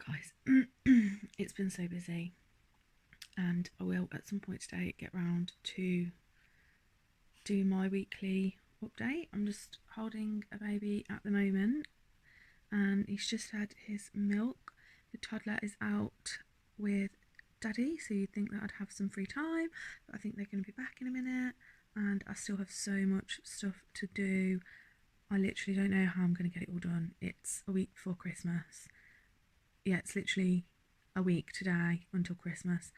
Guys, it's been so busy, and I will at some point today get round to do my weekly update. I'm just holding a baby at the moment, and he's just had his milk. The toddler is out with daddy, so you'd think that I'd have some free time, but I think they're going to be back in a minute, and I still have so much stuff to do. I literally don't know how I'm going to get it all done. It's a week before Christmas. Yeah, it's literally a week today until Christmas,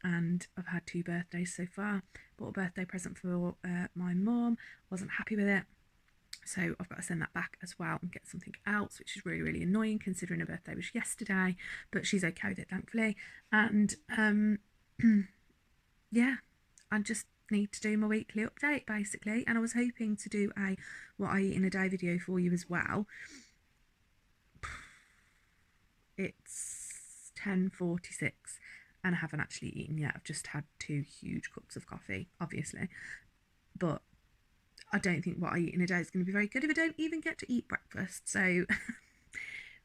and I've had 2 birthdays so far. Bought a birthday present for my mum, wasn't happy with it, so I've got to send that back as well and get something else, which is really annoying considering her birthday was yesterday, but she's okay with it thankfully. And yeah, I just need to do my weekly update basically, and I was hoping to do a what I eat in a day video for you as well. It's 10:46 and I haven't actually eaten yet. I've just had 2 huge cups of coffee, obviously, but I don't think what I eat in a day is going to be very good if I don't even get to eat breakfast, so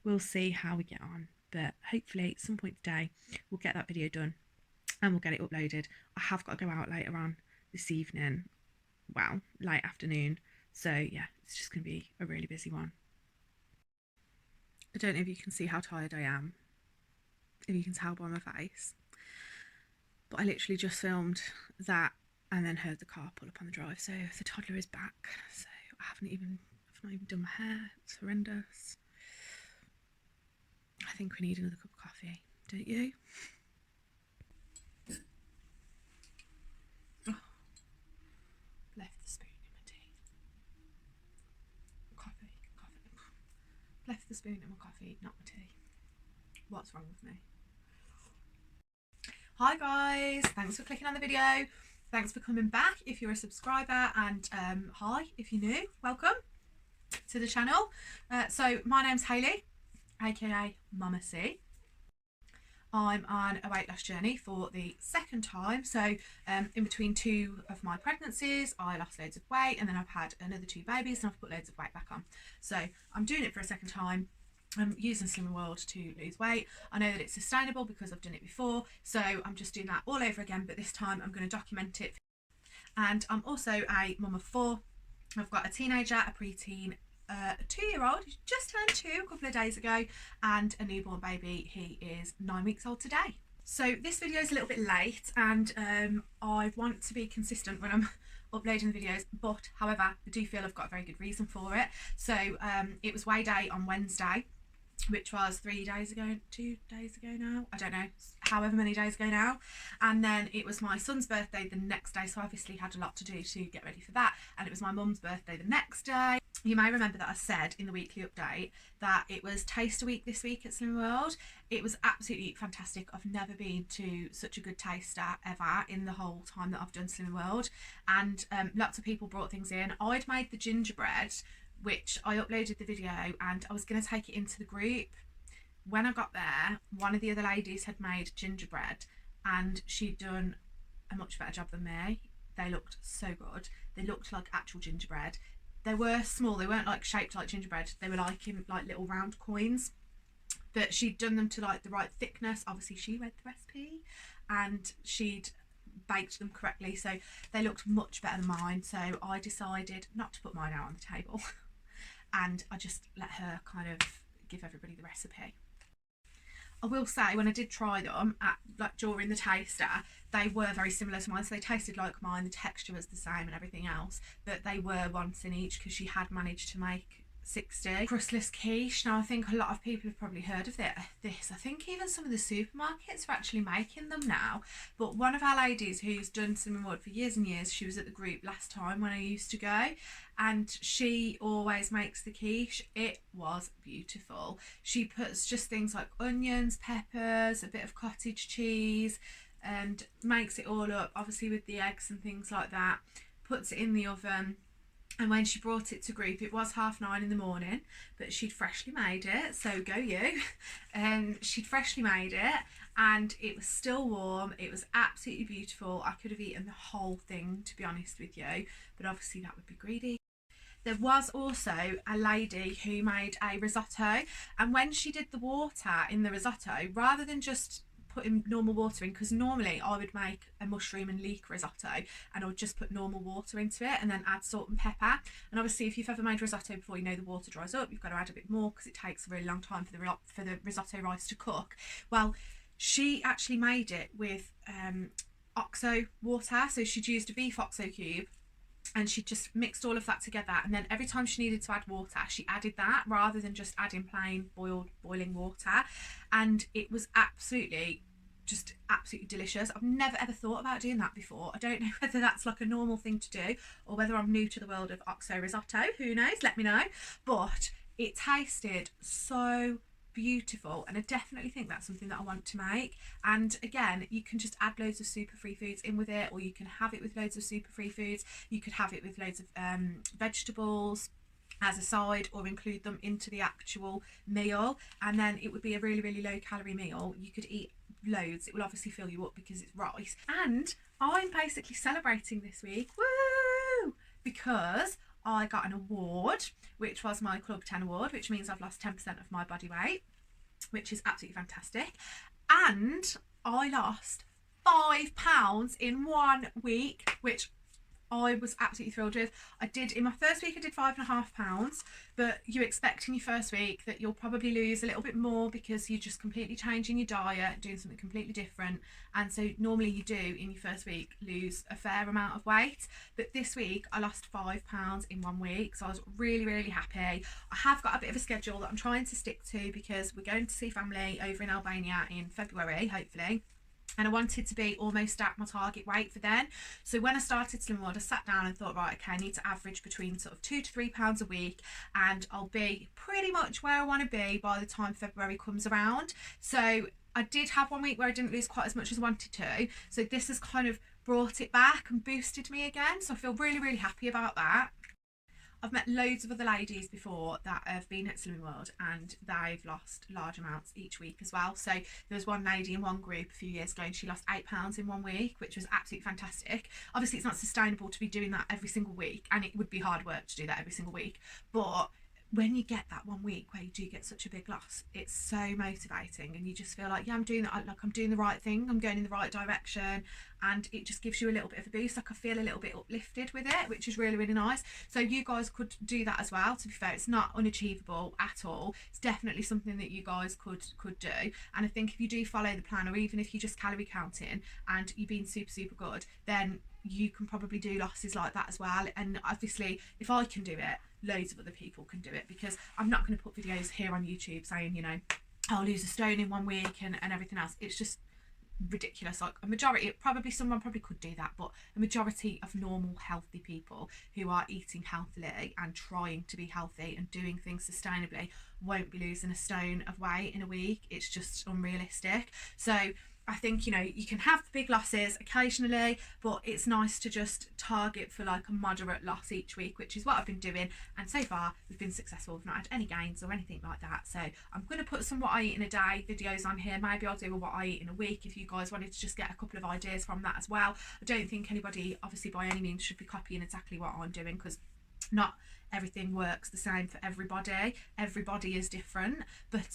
we'll see how we get on. But hopefully at some point today we'll get that video done and we'll get it uploaded. I have got to go out later on this evening, well, late afternoon, so yeah, it's just going to be a really busy one. I don't know if you can see how tired I am, if you can tell by my face, but I literally just filmed that and then heard the car pull up on the drive, so the toddler is back, so I've not even done my hair. It's horrendous. I think we need another cup of coffee, don't you? Oh, left the spoon in my tea. Coffee. Left the spoon in my coffee, not my tea. What's wrong with me? Hi guys, thanks for clicking on the video. Thanks for coming back if you're a subscriber, and hi if you're new, welcome to the channel. So my name's Hayley, aka Mama C. I'm on a weight loss journey for the second time. So in between 2 of my pregnancies, I lost loads of weight, and then I've had another 2 babies and I've put loads of weight back on. So I'm doing it for a second time. I'm using LiQWYD to lose weight. I know that it's sustainable because I've done it before, so I'm just doing that all over again, but this time I'm going to document it. And I'm also a mum of 4. I've got a teenager, a preteen, a 2-year-old who just turned 2 a couple of days ago, and a newborn baby. He is 9 weeks old today. So this video is a little bit late, and I want to be consistent when I'm uploading the videos, but however I do feel I've got a very good reason for it. So it was weigh day on Wednesday, which was 3 days ago, 2 days ago now, I don't know, however many days ago now, and then it was my son's birthday the next day, so I obviously had a lot to do to get ready for that, and it was my mum's birthday the next day. You may remember that I said in the weekly update that it was taster week this week at LiQWYD. It was absolutely fantastic. I've never been to such a good taster ever in the whole time that I've done LiQWYD, and lots of people brought things in. I'd made the gingerbread, which I uploaded the video, and I was going to take it into the group. When I got there, one of the other ladies had made gingerbread, and she'd done a much better job than me. They looked so good. They looked like actual gingerbread. They were small, they weren't like shaped like gingerbread, they were like in like little round coins, but she'd done them to like the right thickness. Obviously she read the recipe and she'd baked them correctly, so they looked much better than mine. So I decided not to put mine out on the table and I just let her kind of give everybody the recipe. I will say, when I did try them during the taster, they were very similar to mine, so they tasted like mine, the texture was the same and everything else, but they were once in each because she had managed to make 60 Crustless quiche. Now I think a lot of people have probably heard of this. I think even some of the supermarkets are actually making them now, but one of our ladies who's done LiQWYD for years and years, she was at the group last time when I used to go, and she always makes the quiche. It was beautiful. She puts just things like onions, peppers, a bit of cottage cheese, and makes it all up obviously with the eggs and things like that, puts it in the oven. And when she brought it to group, it was 9:30 in the morning, but she'd freshly made it, so go you. She'd freshly made it and it was still warm. It was absolutely beautiful. I could have eaten the whole thing, to be honest with you, but obviously that would be greedy. There was also a lady who made a risotto, and when she did the water in the risotto, rather than just putting normal water in, because normally I would make a mushroom and leek risotto and I would just put normal water into it and then add salt and pepper. And obviously if you've ever made risotto before, you know the water dries up, you've got to add a bit more because it takes a really long time for the risotto rice to cook. Well, she actually made it with oxo water, so she'd used a beef oxo cube and she just mixed all of that together, and then every time she needed to add water she added that rather than just adding plain boiling water, and it was absolutely delicious. I've never ever thought about doing that before. I don't know whether that's like a normal thing to do or whether I'm new to the world of oxo risotto. Who knows? Let me know. But it tasted so beautiful, and I definitely think that's something that I want to make. And again, you can just add loads of super free foods in with it, or you can have it with loads of super free foods. You could have it with loads of vegetables as a side, or include them into the actual meal, and then it would be a really, really low calorie meal. You could eat loads. It will obviously fill you up because it's rice. And I'm basically celebrating this week, woo, because I got an award, which was my Club 10 award, which means I've lost 10% of my body weight, which is absolutely fantastic. And I lost £5 in 1 week, which I was absolutely thrilled with. In my first week I did £5.5, but you expect in your first week that you'll probably lose a little bit more because you're just completely changing your diet, doing something completely different, and so normally you do in your first week lose a fair amount of weight. But this week I lost £5 in 1 week, so I was really, really happy. I have got a bit of a schedule that I'm trying to stick to because we're going to see family over in Albania in February, hopefully. And I wanted to be almost at my target weight for then. So when I started Slim World, I sat down and thought, right, okay, I need to average between sort of £2 to £3 a week, and I'll be pretty much where I want to be by the time February comes around. So I did have 1 week where I didn't lose quite as much as I wanted to. So this has kind of brought it back and boosted me again. So I feel really, really happy about that. I've met loads of other ladies before that have been at Slimming World and they've lost large amounts each week as well. So there was one lady in one group a few years ago and she lost £8 in 1 week, which was absolutely fantastic. Obviously it's not sustainable to be doing that every single week, and it would be hard work to do that every single week, but when you get that 1 week where you do get such a big loss, it's so motivating and you just feel like, yeah, I'm doing the right thing, I'm going in the right direction, and it just gives you a little bit of a boost. Like I feel a little bit uplifted with it, which is really, really nice. So you guys could do that as well. To be fair, it's not unachievable at all. It's definitely something that you guys could do. And I think if you do follow the plan, or even if you just calorie counting and you're being super, super good, then you can probably do losses like that as well. And obviously if I can do it, loads of other people can do it, because I'm not going to put videos here on YouTube saying, you know, I'll lose a stone in 1 week and everything else. It's just ridiculous. Like a majority, someone probably could do that, but a majority of normal healthy people who are eating healthily and trying to be healthy and doing things sustainably won't be losing a stone of weight in a week. It's just unrealistic. So I think, you know, you can have the big losses occasionally, but it's nice to just target for like a moderate loss each week, which is what I've been doing. And so far we've been successful. We've not had any gains or anything like that. So I'm going to put some what I eat in a day videos on here. Maybe I'll do a what I eat in a week if you guys wanted to just get a couple of ideas from that as well. I don't think anybody, obviously by any means, should be copying exactly what I'm doing, because not everything works the same for everybody. Everybody is different, but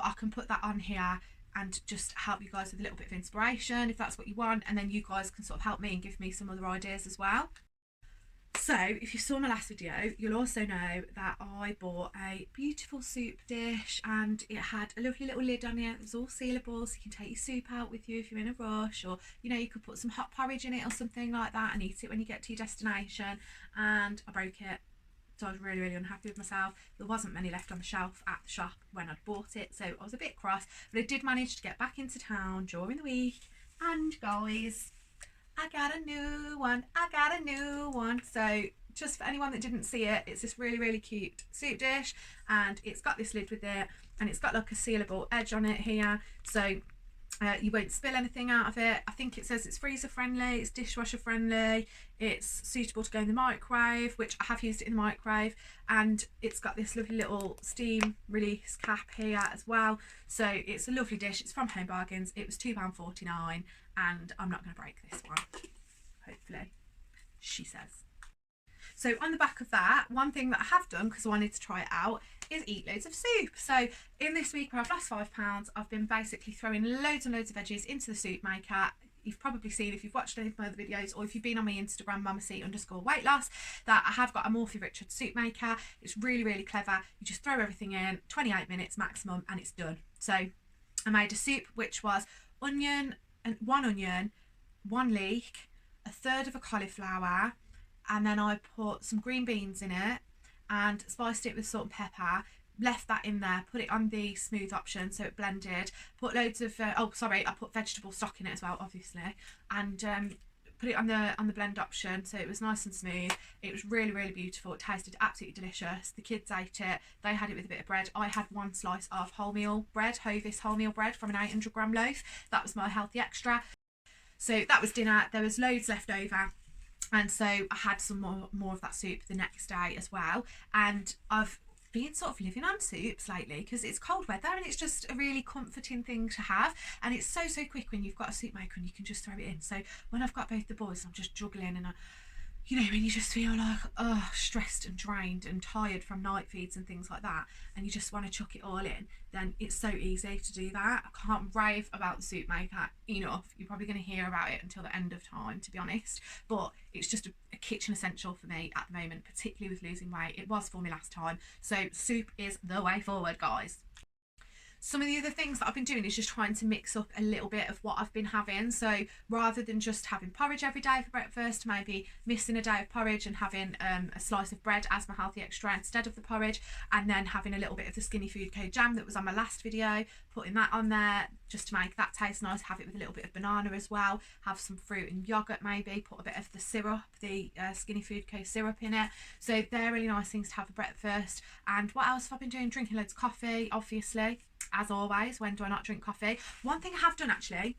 I can put that on here and just help you guys with a little bit of inspiration if that's what you want, and then you guys can sort of help me and give me some other ideas as well. So if you saw my last video, you'll also know that I bought a beautiful soup dish, and it had a lovely little lid on it. It was all sealable, so you can take your soup out with you if you're in a rush, or you know, you could put some hot porridge in it or something like that and eat it when you get to your destination. And I broke it, so I was really, really unhappy with myself. There wasn't many left on the shelf at the shop when I'd bought it, so I was a bit cross, but I did manage to get back into town during the week, and guys, I got a new one. So just for anyone that didn't see it, it's this really, really cute soup dish, and it's got this lid with it, and it's got like a sealable edge on it here, so you won't spill anything out of it. I think it says it's freezer friendly, it's dishwasher friendly, it's suitable to go in the microwave, which I have used it in the microwave, and it's got this lovely little steam release cap here as well. So it's a lovely dish. It's from Home Bargains. It was £2.49, and I'm not going to break this one, hopefully, she says. So on the back of that, one thing that I have done, because I wanted to try it out, is eat loads of soup. So in this week where I've lost 5 pounds, I've been basically throwing loads and loads of veggies into the soup maker. You've probably seen, if you've watched any of my other videos, or if you've been on my Instagram, mamac_weight-loss, that I have got a Morphy Richard soup maker. It's really, really clever. You just throw everything in, 28 minutes maximum, and it's done. So I made a soup which was onion, 1 leek, a third of a cauliflower, and then I put some green beans in it and spiced it with salt and pepper. Left that in there, put it on the smooth option so it blended, put loads of I put vegetable stock in it as well, obviously, and put it on the blend option so it was nice and smooth. It was really, really beautiful. It tasted absolutely delicious. The kids ate it. They had it with a bit of bread. I had 1 slice of wholemeal bread, Hovis wholemeal bread from an 800-gram loaf. That was my healthy extra. So that was dinner. There was loads left over, and so I had some more of that soup the next day as well. And I've been sort of living on soups lately because it's cold weather and it's just a really comforting thing to have, and it's so quick when you've got a soup maker and you can just throw it in. So when I've got both the boys, I'm just juggling, and you know, when you just feel like stressed and drained and tired from night feeds and things like that, and you just want to chuck it all in, then it's so easy to do that. I can't rave about the soup maker enough. You're probably going to hear about it until the end of time, to be honest, but it's just a kitchen essential for me at the moment, particularly with losing weight. It was for me last time, so soup is the way forward, guys. Some of the other things that I've been doing is just trying to mix up a little bit of what I've been having. So rather than just having porridge every day for breakfast, maybe missing a day of porridge and having a slice of bread as my healthy extra instead of the porridge, and then having a little bit of the Skinny Food Co jam that was on my last video, putting that on there just to make that taste nice. Have it with a little bit of banana as well, have some fruit and yogurt, maybe put a bit of the syrup, the Skinny Food Co syrup in it. So they're really nice things to have for breakfast. And what else have I been doing? Drinking loads of coffee, obviously, as always. When do I not drink coffee? One thing I have done actually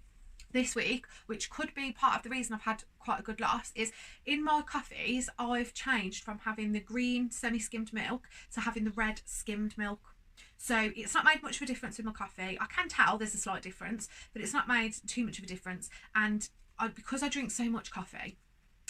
this week, which could be part of the reason I've had quite a good loss, is in my coffees I've changed from having the green semi-skimmed milk to having the red skimmed milk. So it's not made much of a difference with my coffee. I can tell there's a slight difference, but it's not made too much of a difference. And because I drink so much coffee,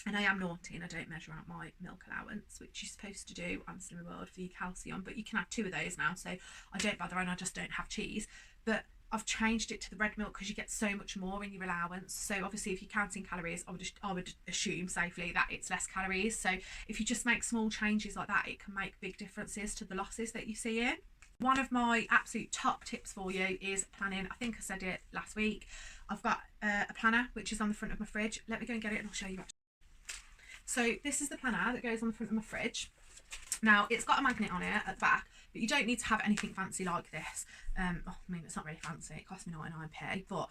and I am naughty and I don't measure out my milk allowance, which you're supposed to do on Slimming World for your calcium, but you can have 2 of those now, so I don't bother, and I just don't have cheese. But I've changed it to the red milk because you get so much more in your allowance. So obviously if you're counting calories, I would assume safely that it's less calories. So if you just make small changes like that, it can make big differences to the losses that you see in. One of my absolute top tips for you is planning. I think I said it last week. I've got a planner which is on the front of my fridge. Let me go and get it and I'll show you. So this is the planner that goes on the front of my fridge. Now it's got a magnet on it at the back, but you don't need to have anything fancy like this. I mean, it's not really fancy, it cost me 99p, but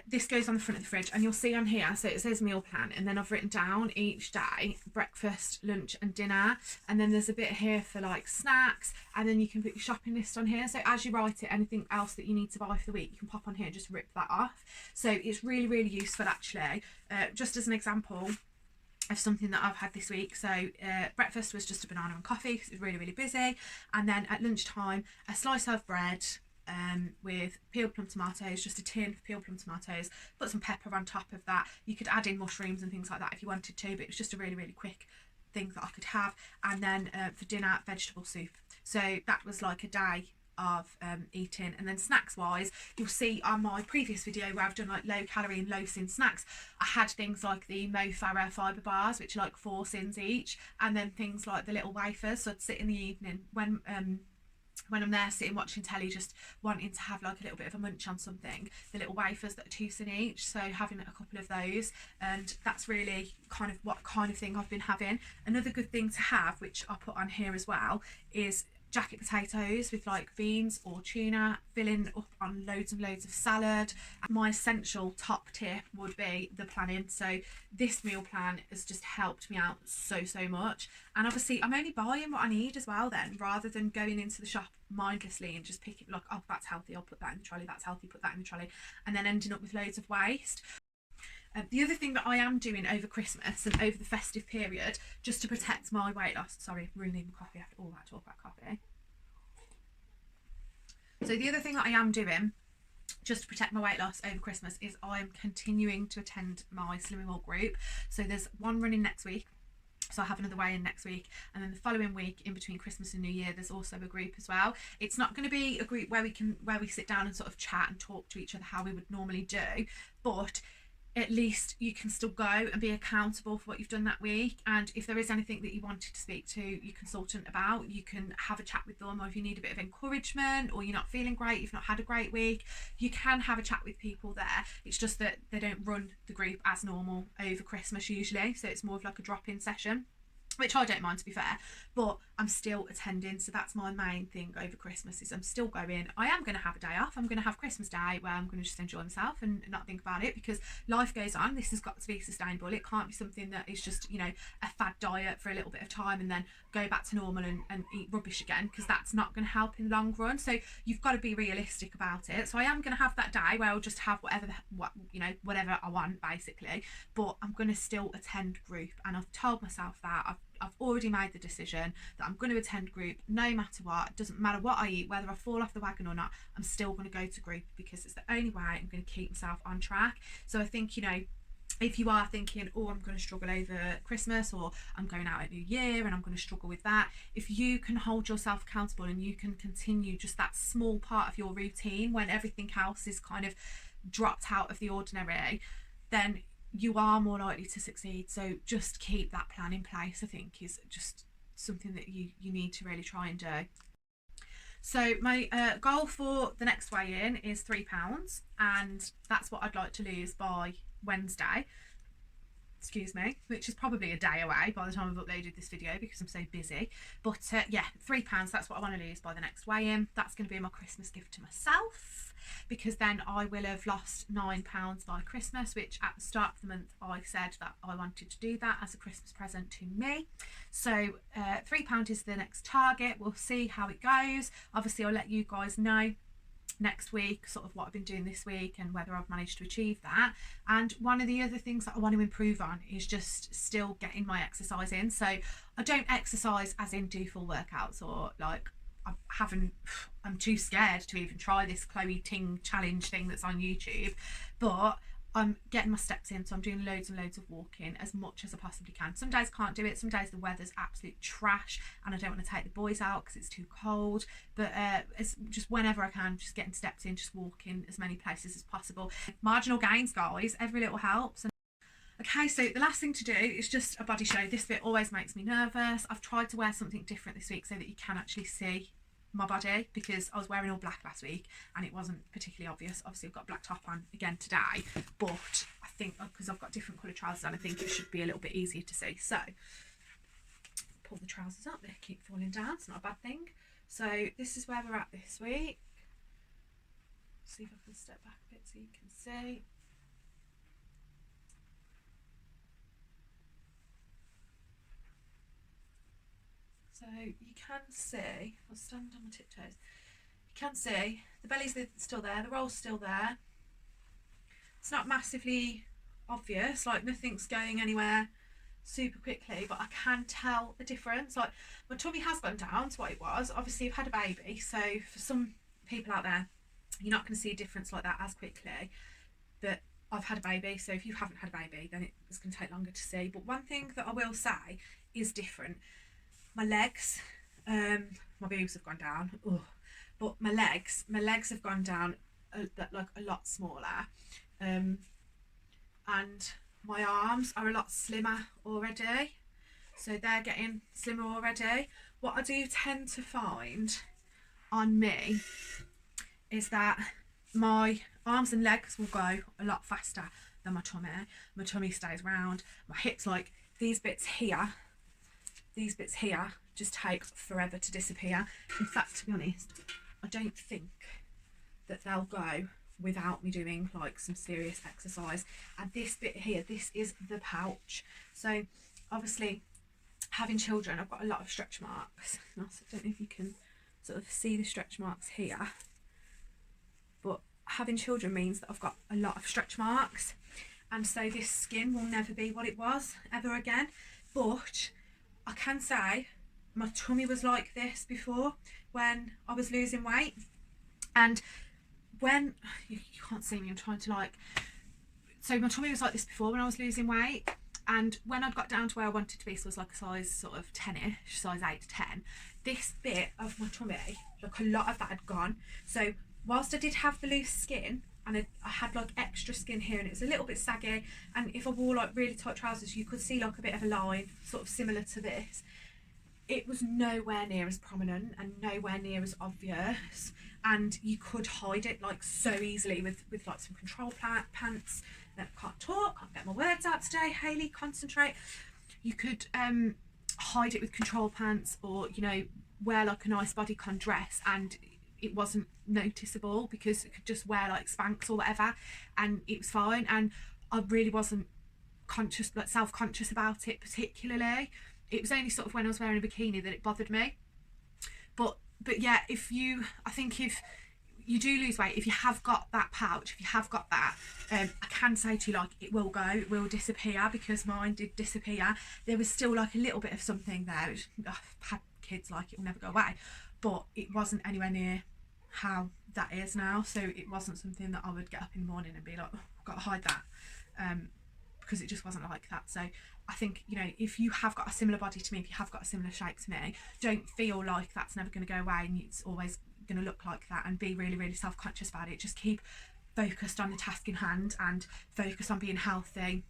this goes on the front of the fridge, and you'll see on here, so it says meal plan, and then I've written down each day breakfast, lunch and dinner, and then there's a bit here for like snacks, and then you can put your shopping list on here. So as you write it, anything else that you need to buy for the week, you can pop on here and just rip that off. So it's really, really useful actually. Just as an example of something that I've had this week, so breakfast was just a banana and coffee because it was really, really busy, and then at lunchtime a slice of bread with peeled plum tomatoes, just a tin of peeled plum tomatoes, put some pepper on top of that. You could add in mushrooms and things like that if you wanted to, but it was just a really, really quick thing that I could have. And then for dinner, vegetable soup. So that was like a day of eating. And then snacks wise, you'll see on my previous video where I've done like low calorie and low sin snacks, I had things like the Mo Farah fibre bars, which are like 4 sins each, and then things like the little wafers. So I'd sit in the evening when I'm there sitting watching telly, just wanting to have like a little bit of a munch on something, the little wafers that are 2 sin each, so having a couple of those, and that's really kind of what kind of thing I've been having. Another good thing to have, which I put on here as well, is jacket potatoes with like beans or tuna, filling up on loads and loads of salad. My essential top tip would be the planning. So this meal plan has just helped me out so much, and obviously I'm only buying what I need as well then, rather than going into the shop mindlessly and just picking like, oh that's healthy, I'll put that in the trolley, that's healthy, put that in the trolley, and then ending up with loads of waste. The other thing that I am doing over Christmas and over the festive period, just to protect my weight loss, sorry, ruining my coffee after all that talk about coffee. So the other thing that I am doing just to protect my weight loss over Christmas is I'm continuing to attend my Slimming World group. So there's one running next week So I have another weigh-in next week, and then the following week, in between Christmas and New Year, there's also a group as well. It's not going to be a group where we sit down and sort of chat and talk to each other how we would normally do, but at least you can still go and be accountable for what you've done that week. And if there is anything that you wanted to speak to your consultant about, you can have a chat with them. Or if you need a bit of encouragement, or you're not feeling great, you've not had a great week, you can have a chat with people there. It's just that they don't run the group as normal over Christmas usually, so it's more of like a drop-in session, which I don't mind, to be fair, but I'm still attending. So that's my main thing over Christmas, is I'm still going. I am going to have a day off. I'm going to have Christmas Day where I'm going to just enjoy myself and not think about it, because life goes on. This has got to be sustainable. It can't be something that is just, you know, a fad diet for a little bit of time and then go back to normal and eat rubbish again, because that's not going to help in the long run. So you've got to be realistic about it. So I am going to have that day where I'll just have whatever I want, basically, but I'm going to still attend group, and I've told myself that. I've already made the decision that I'm going to attend group no matter what. It doesn't matter what I eat, whether I fall off the wagon or not, I'm still going to go to group, because it's the only way I'm going to keep myself on track. So I think, you know, if you are thinking, oh, I'm going to struggle over Christmas, or I'm going out at New Year and I'm going to struggle with that, if you can hold yourself accountable and you can continue just that small part of your routine when everything else is kind of dropped out of the ordinary, then you are more likely to succeed. So just keep that plan in place, I think, is just something that you need to really try and do. So my goal for the next weigh-in is £3, and that's what I'd like to lose by Wednesday, which is probably a day away by the time I've uploaded this video because I'm so busy. But yeah, £3, that's what I want to lose by the next weigh-in. That's going to be my Christmas gift to myself, because then I will have lost £9 by Christmas, which at the start of the month I said that I wanted to do that as a Christmas present to me. So £3 is the next target. We'll see how it goes. Obviously I'll let you guys know next week sort of what I've been doing this week and whether I've managed to achieve that. And one of the other things that I want to improve on is just still getting my exercise in. So I don't exercise as in do full workouts, or like I'm too scared to even try this Chloe Ting challenge thing that's on YouTube, but I'm getting my steps in. So I'm doing loads and loads of walking, as much as I possibly can. Some days can't do it, some days the weather's absolute trash and I don't want to take the boys out because it's too cold, but it's just whenever I can, just getting steps in, just walking as many places as possible. Marginal gains, guys, every little helps. Okay, so the last thing to do is just a body show. This bit always makes me nervous. I've tried to wear something different this week so that you can actually see my body, because I was wearing all black last week and it wasn't particularly obvious. Obviously I've got black top on again today, but I think because I've got different colour trousers on, I think it should be a little bit easier to see. So pull the trousers up, they keep falling down, it's not a bad thing. So this is where we're at this week. See if I can step back a bit so you can see. So you can see, I'll stand on my tiptoes, you can see the belly's still there, the roll's still there. It's not massively obvious, like nothing's going anywhere super quickly, but I can tell the difference. Like my tummy has gone down to what it was. Obviously I've had a baby, so for some people out there, you're not going to see a difference like that as quickly, but I've had a baby, so if you haven't had a baby, then it's going to take longer to see. But one thing that I will say is different. My legs, my boobs have gone down, but my legs have gone down like a lot smaller, and my arms are a lot slimmer already, so they're getting slimmer already. What I do tend to find on me is that my arms and legs will go a lot faster than my tummy. My tummy stays round. My hips, like these bits here just take forever to disappear. In fact, to be honest, I don't think that they'll go without me doing like some serious exercise. And this bit here, this is the pouch. So obviously having children, I've got a lot of stretch marks. I don't know if you can sort of see the stretch marks here, but having children means that I've got a lot of stretch marks, and so this skin will never be what it was ever again. But I can say my tummy was like this before when I was losing weight, and when you can't see me, I'm trying to like, so my tummy was like this before when I was losing weight, And when I got down to where I wanted to be, so it was like a size sort of 10ish, size 8 to 10, this bit of my tummy, like a lot of that had gone. So whilst I did have the loose skin, and I had like extra skin here, and it was a little bit saggy, and if I wore like really tight trousers, you could see like a bit of a line sort of similar to this. It was nowhere near as prominent and nowhere near as obvious, and you could hide it like so easily with like some control pants. I can't talk, can't get my words out today. Hayley, concentrate. You could hide it with control pants, or you know, wear like a nice bodycon dress, and it wasn't noticeable because it could just wear like Spanx or whatever, and it was fine. And I really wasn't conscious, like self-conscious about it particularly. It was only sort of when I was wearing a bikini that it bothered me. But yeah, I think if you do lose weight, if you have got that pouch, if you have got that, I can say to you, like, it will go, it will disappear, because mine did disappear. There was still like a little bit of something there, which I've had kids, like, it will never go away, but it wasn't anywhere near how that is now. So it wasn't something that I would get up in the morning and be like, oh, I've got to hide that, because it just wasn't like that. So I think, you know, if you have got a similar body to me, if you have got a similar shape to me, don't feel like that's never going to go away and it's always going to look like that, and be really, really self-conscious about it. Just keep focused on the task in hand and focus on being healthy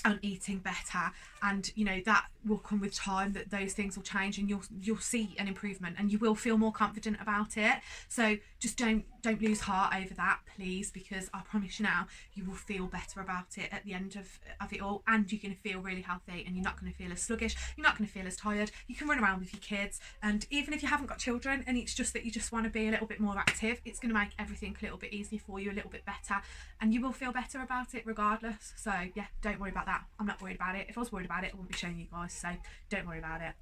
and eating better, and you know that will come with time, that those things will change, and you'll see an improvement, and you will feel more confident about it. So just don't lose heart over that, please, because I promise you now, you will feel better about it at the end of it all, and you're going to feel really healthy, and you're not going to feel as sluggish, you're not going to feel as tired. You can run around with your kids, and even if you haven't got children and it's just that you just want to be a little bit more active, it's going to make everything a little bit easier for you, a little bit better, and you will feel better about it regardless. So yeah, don't worry about that. I'm not worried about it. If I was worried about it, I wouldn't be showing you guys, so don't worry about it.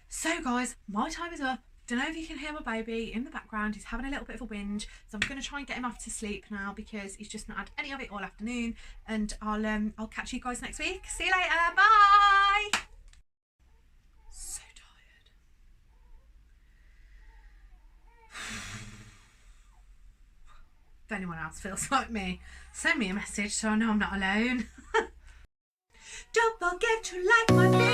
So guys, my time is up. Don't know if you can hear my baby in the background. He's having a little bit of a whinge, so I'm going to try and get him off to sleep now, because he's just not had any of it all afternoon. And I'll catch you guys next week. See you later. Bye. So tired. If anyone else feels like me, send me a message so I know I'm not alone. Don't forget to like my video.